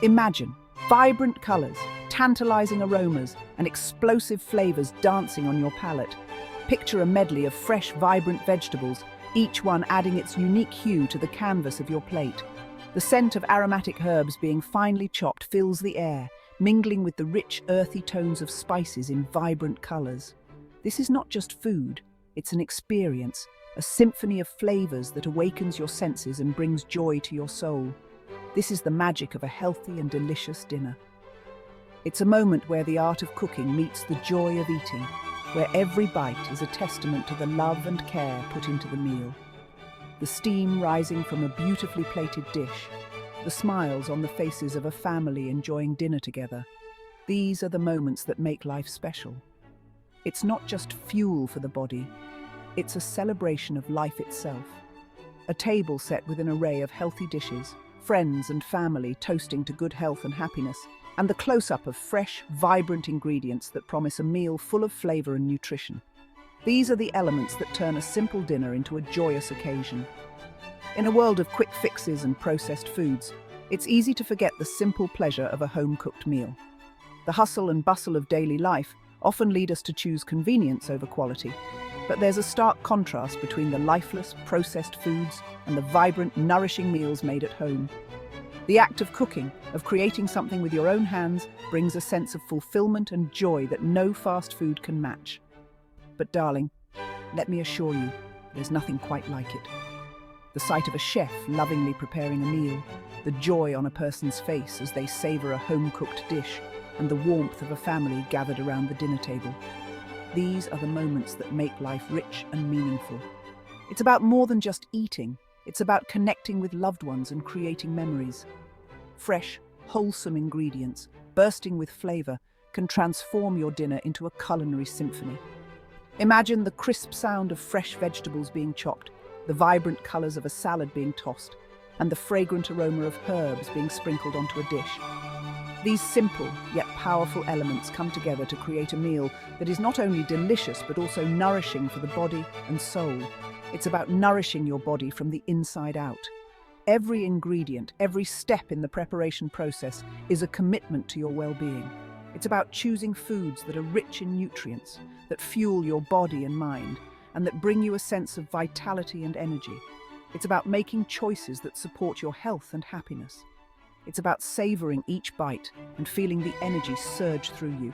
Imagine vibrant colors, tantalizing aromas, and explosive flavors dancing on your palate. Picture a medley of fresh, vibrant vegetables, each one adding its unique hue to the canvas of your plate. The scent of aromatic herbs being finely chopped fills the air, mingling with the rich, earthy tones of spices in vibrant colors. This is not just food, it's an experience, a symphony of flavors that awakens your senses and brings joy to your soul. This is the magic of a healthy and delicious dinner. It's a moment where the art of cooking meets the joy of eating, where every bite is a testament to the love and care put into the meal. The steam rising from a beautifully plated dish, the smiles on the faces of a family enjoying dinner together. These are the moments that make life special. It's not just fuel for the body, it's a celebration of life itself. A table set with an array of healthy dishes, friends and family toasting to good health and happiness, and the close-up of fresh, vibrant ingredients that promise a meal full of flavor and nutrition. These are the elements that turn a simple dinner into a joyous occasion. In a world of quick fixes and processed foods, it's easy to forget the simple pleasure of a home-cooked meal. The hustle and bustle of daily life often lead us to choose convenience over quality, but there's a stark contrast between the lifeless, processed foods and the vibrant, nourishing meals made at home. The act of cooking, of creating something with your own hands, brings a sense of fulfillment and joy that no fast food can match. But darling, let me assure you, there's nothing quite like it. The sight of a chef lovingly preparing a meal, the joy on a person's face as they savor a home-cooked dish, and the warmth of a family gathered around the dinner table. These are the moments that make life rich and meaningful. It's about more than just eating. It's about connecting with loved ones and creating memories. Fresh, wholesome ingredients, bursting with flavor, can transform your dinner into a culinary symphony. Imagine the crisp sound of fresh vegetables being chopped, the vibrant colors of a salad being tossed, and the fragrant aroma of herbs being sprinkled onto a dish. These simple yet powerful elements come together to create a meal that is not only delicious but also nourishing for the body and soul. It's about nourishing your body from the inside out. Every ingredient, every step in the preparation process is a commitment to your well-being. It's about choosing foods that are rich in nutrients, that fuel your body and mind, and that bring you a sense of vitality and energy. It's about making choices that support your health and happiness. It's about savoring each bite and feeling the energy surge through you.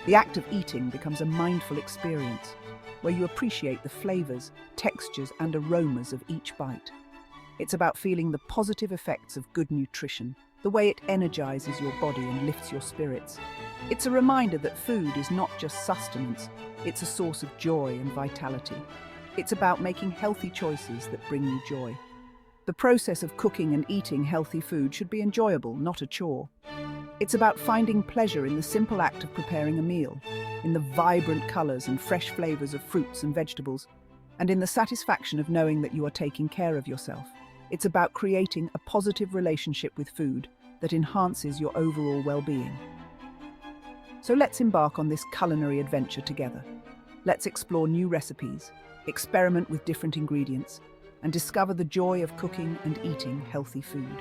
The act of eating becomes a mindful experience, where you appreciate the flavors, textures, and aromas of each bite. It's about feeling the positive effects of good nutrition, the way it energizes your body and lifts your spirits. It's a reminder that food is not just sustenance, it's a source of joy and vitality. It's about making healthy choices that bring you joy. The process of cooking and eating healthy food should be enjoyable, not a chore. It's about finding pleasure in the simple act of preparing a meal, in the vibrant colors and fresh flavors of fruits and vegetables, and in the satisfaction of knowing that you are taking care of yourself. It's about creating a positive relationship with food that enhances your overall well-being. So let's embark on this culinary adventure together. Let's explore new recipes, experiment with different ingredients, and discover the joy of cooking and eating healthy food.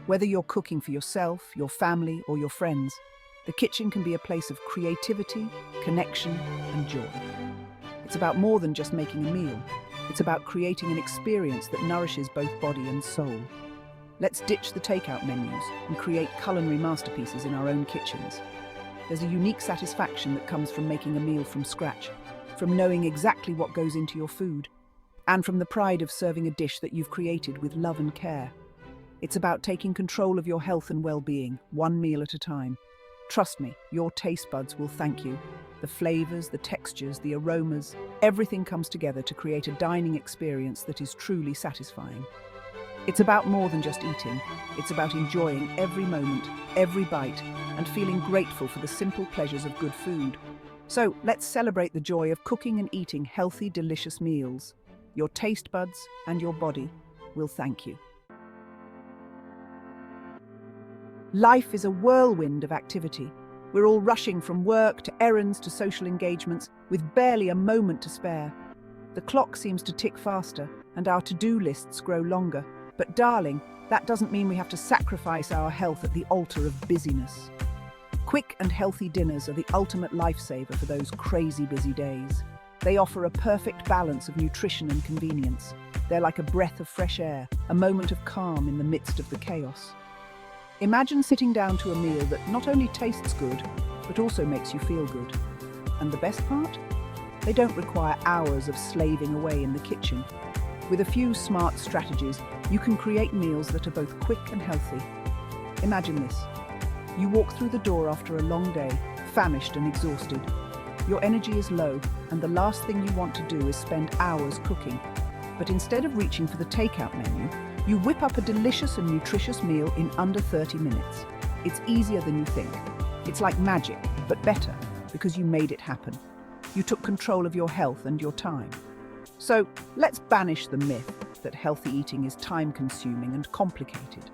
Whether you're cooking for yourself, your family, or your friends, the kitchen can be a place of creativity, connection, and joy. It's about more than just making a meal. It's about creating an experience that nourishes both body and soul. Let's ditch the takeout menus and create culinary masterpieces in our own kitchens. There's a unique satisfaction that comes from making a meal from scratch, from knowing exactly what goes into your food, and from the pride of serving a dish that you've created with love and care. It's about taking control of your health and well-being, one meal at a time. Trust me, your taste buds will thank you. The flavors, the textures, the aromas, everything comes together to create a dining experience that is truly satisfying. It's about more than just eating. It's about enjoying every moment, every bite, and feeling grateful for the simple pleasures of good food. So let's celebrate the joy of cooking and eating healthy, delicious meals. Your taste buds and your body will thank you. Life is a whirlwind of activity. We're all rushing from work to errands to social engagements with barely a moment to spare. The clock seems to tick faster and our to-do lists grow longer. But darling, that doesn't mean we have to sacrifice our health at the altar of busyness. Quick and healthy dinners are the ultimate lifesaver for those crazy busy days. They offer a perfect balance of nutrition and convenience. They're like a breath of fresh air, a moment of calm in the midst of the chaos. Imagine sitting down to a meal that not only tastes good, but also makes you feel good. And the best part? They don't require hours of slaving away in the kitchen. With a few smart strategies, you can create meals that are both quick and healthy. Imagine this. You walk through the door after a long day, famished and exhausted. Your energy is low, and the last thing you want to do is spend hours cooking. But instead of reaching for the takeout menu, you whip up a delicious and nutritious meal in under 30 minutes. It's easier than you think. It's like magic, but better, because you made it happen. You took control of your health and your time. So let's banish the myth that healthy eating is time-consuming and complicated.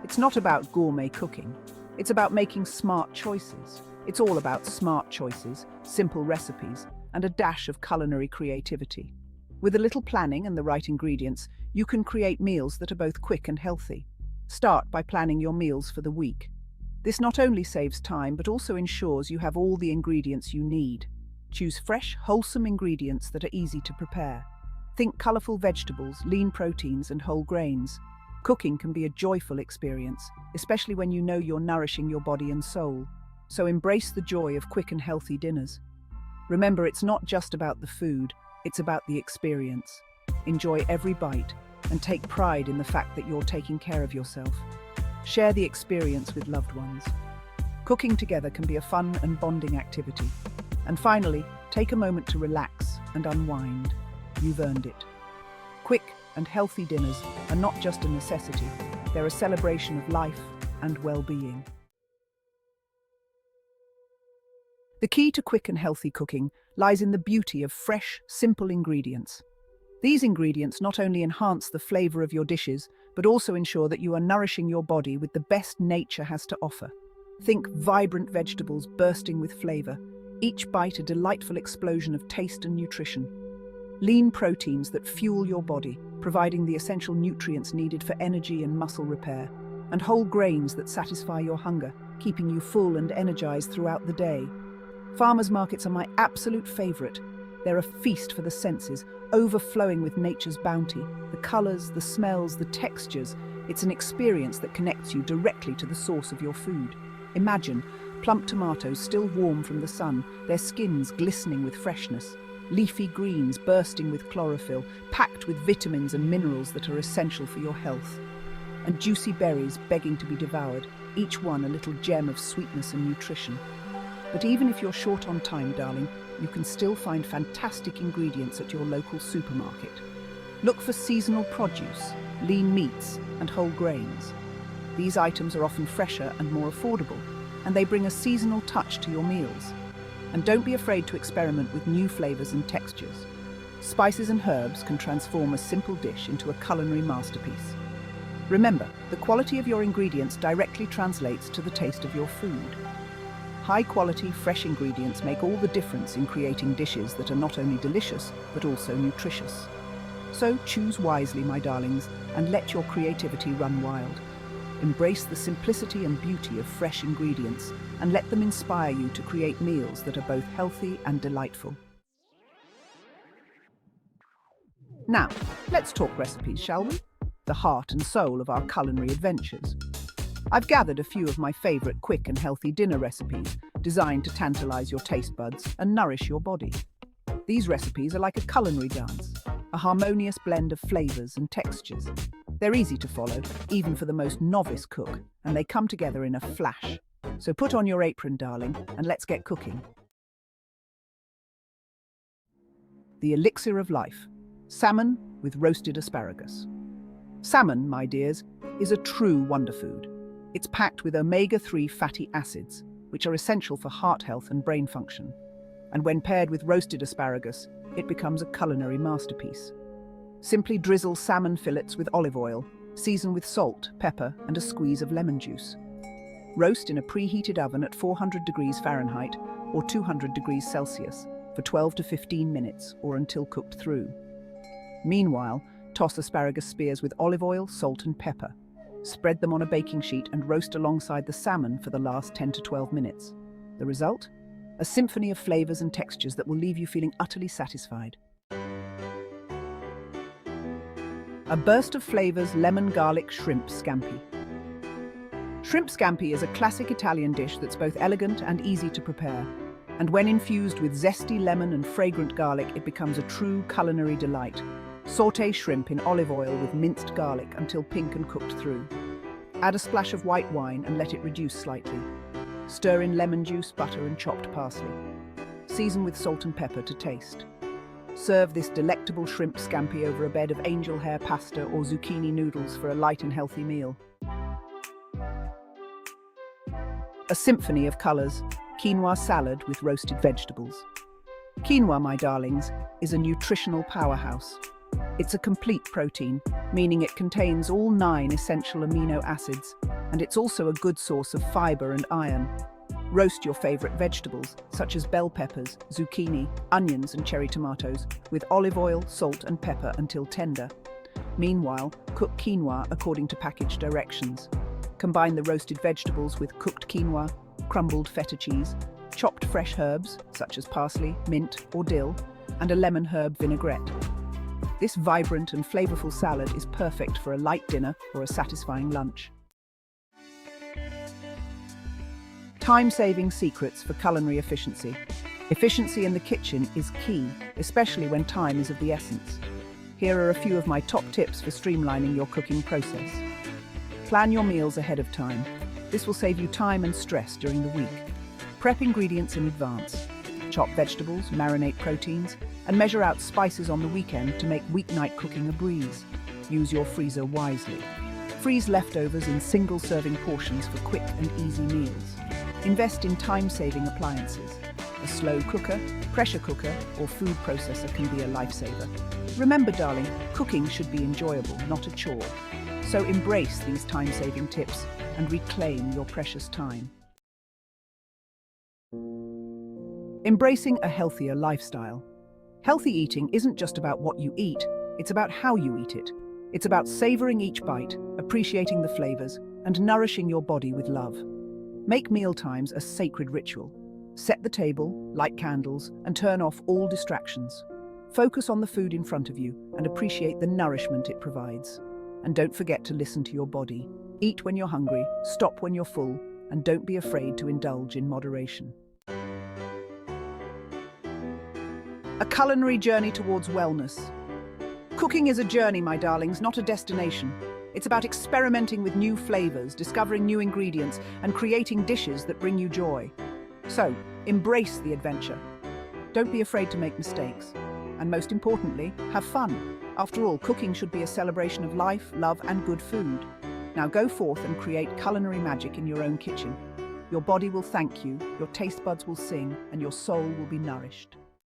It's not about gourmet cooking. It's about making smart choices. It's all about smart choices, simple recipes, and a dash of culinary creativity. With a little planning and the right ingredients, you can create meals that are both quick and healthy. Start by planning your meals for the week. This not only saves time, but also ensures you have all the ingredients you need. Choose fresh, wholesome ingredients that are easy to prepare. Think colourful vegetables, lean proteins, and whole grains. Cooking can be a joyful experience, especially when you know you're nourishing your body and soul. So embrace the joy of quick and healthy dinners. Remember, it's not just about the food, it's about the experience. Enjoy every bite and take pride in the fact that you're taking care of yourself. Share the experience with loved ones. Cooking together can be a fun and bonding activity. And finally, take a moment to relax and unwind. You've earned it. Quick and healthy dinners are not just a necessity, they're a celebration of life and well-being. The key to quick and healthy cooking lies in the beauty of fresh, simple ingredients. These ingredients not only enhance the flavor of your dishes, but also ensure that you are nourishing your body with the best nature has to offer. Think vibrant vegetables bursting with flavor, each bite a delightful explosion of taste and nutrition. Lean proteins that fuel your body, providing the essential nutrients needed for energy and muscle repair, and whole grains that satisfy your hunger, keeping you full and energized throughout the day. Farmers markets are my absolute favorite. They're a feast for the senses, overflowing with nature's bounty. The colors, the smells, the textures. It's an experience that connects you directly to the source of your food. Imagine plump tomatoes still warm from the sun, their skins glistening with freshness. Leafy greens bursting with chlorophyll, packed with vitamins and minerals that are essential for your health. And juicy berries begging to be devoured, each one a little gem of sweetness and nutrition. But even if you're short on time, darling, you can still find fantastic ingredients at your local supermarket. Look for seasonal produce, lean meats, and whole grains. These items are often fresher and more affordable, and they bring a seasonal touch to your meals. And don't be afraid to experiment with new flavors and textures. Spices and herbs can transform a simple dish into a culinary masterpiece. Remember, the quality of your ingredients directly translates to the taste of your food. High-quality, fresh ingredients make all the difference in creating dishes that are not only delicious, but also nutritious. So choose wisely, my darlings, and let your creativity run wild. Embrace the simplicity and beauty of fresh ingredients, and let them inspire you to create meals that are both healthy and delightful. Now, let's talk recipes, shall we? The heart and soul of our culinary adventures. I've gathered a few of my favorite quick and healthy dinner recipes designed to tantalize your taste buds and nourish your body. These recipes are like a culinary dance, a harmonious blend of flavors and textures. They're easy to follow, even for the most novice cook, and they come together in a flash. So put on your apron, darling, and let's get cooking. The elixir of life: salmon with roasted asparagus. Salmon, my dears, is a true wonder food. It's packed with omega-3 fatty acids, which are essential for heart health and brain function. And when paired with roasted asparagus, it becomes a culinary masterpiece. Simply drizzle salmon fillets with olive oil, season with salt, pepper, and a squeeze of lemon juice. Roast in a preheated oven at 400 degrees Fahrenheit or 200 degrees Celsius for 12 to 15 minutes or until cooked through. Meanwhile, Toss asparagus spears with olive oil, salt and pepper. Spread them on a baking sheet and roast alongside the salmon for the last 10 to 12 minutes. The result? A symphony of flavors and textures that will leave you feeling utterly satisfied. A burst of flavors, lemon garlic shrimp scampi. Shrimp scampi is a classic Italian dish that's both elegant and easy to prepare. And when infused with zesty lemon and fragrant garlic, it becomes a true culinary delight. Sauté shrimp in olive oil with minced garlic until pink and cooked through. Add a splash of white wine and let it reduce slightly. Stir in lemon juice, butter and chopped parsley. Season with salt and pepper to taste. Serve this delectable shrimp scampi over a bed of angel hair pasta or zucchini noodles for a light and healthy meal. A symphony of colors, quinoa salad with roasted vegetables. Quinoa, my darlings, is a nutritional powerhouse. It's a complete protein, meaning it contains all 9 essential amino acids, and it's also a good source of fiber and iron. Roast your favorite vegetables, such as bell peppers, zucchini, onions and cherry tomatoes, with olive oil, salt and pepper until tender. Meanwhile, cook quinoa according to package directions. Combine the roasted vegetables with cooked quinoa, crumbled feta cheese, chopped fresh herbs, such as parsley, mint or dill, and a lemon herb vinaigrette. This vibrant and flavorful salad is perfect for a light dinner or a satisfying lunch. Time-saving secrets for culinary efficiency. Efficiency in the kitchen is key, especially when time is of the essence. Here are a few of my top tips for streamlining your cooking process. Plan your meals ahead of time. This will save you time and stress during the week. Prep ingredients in advance. Chop vegetables, marinate proteins, and measure out spices on the weekend to make weeknight cooking a breeze. Use your freezer wisely. Freeze leftovers in single-serving portions for quick and easy meals. Invest in time-saving appliances. A slow cooker, pressure cooker, or food processor can be a lifesaver. Remember, darling, cooking should be enjoyable, not a chore. So embrace these time-saving tips and reclaim your precious time. Embracing a healthier lifestyle. Healthy eating isn't just about what you eat, it's about how you eat it. It's about savoring each bite, appreciating the flavors, and nourishing your body with love. Make mealtimes a sacred ritual. Set the table, light candles, and turn off all distractions. Focus on the food in front of you and appreciate the nourishment it provides. And don't forget to listen to your body. Eat when you're hungry, stop when you're full, and don't be afraid to indulge in moderation. A culinary journey towards wellness. Cooking is a journey, my darlings, not a destination. It's about experimenting with new flavors, discovering new ingredients, and creating dishes that bring you joy. So, embrace the adventure. Don't be afraid to make mistakes. And most importantly, have fun. After all, cooking should be a celebration of life, love, and good food. Now go forth and create culinary magic in your own kitchen. Your body will thank you, your taste buds will sing, and your soul will be nourished.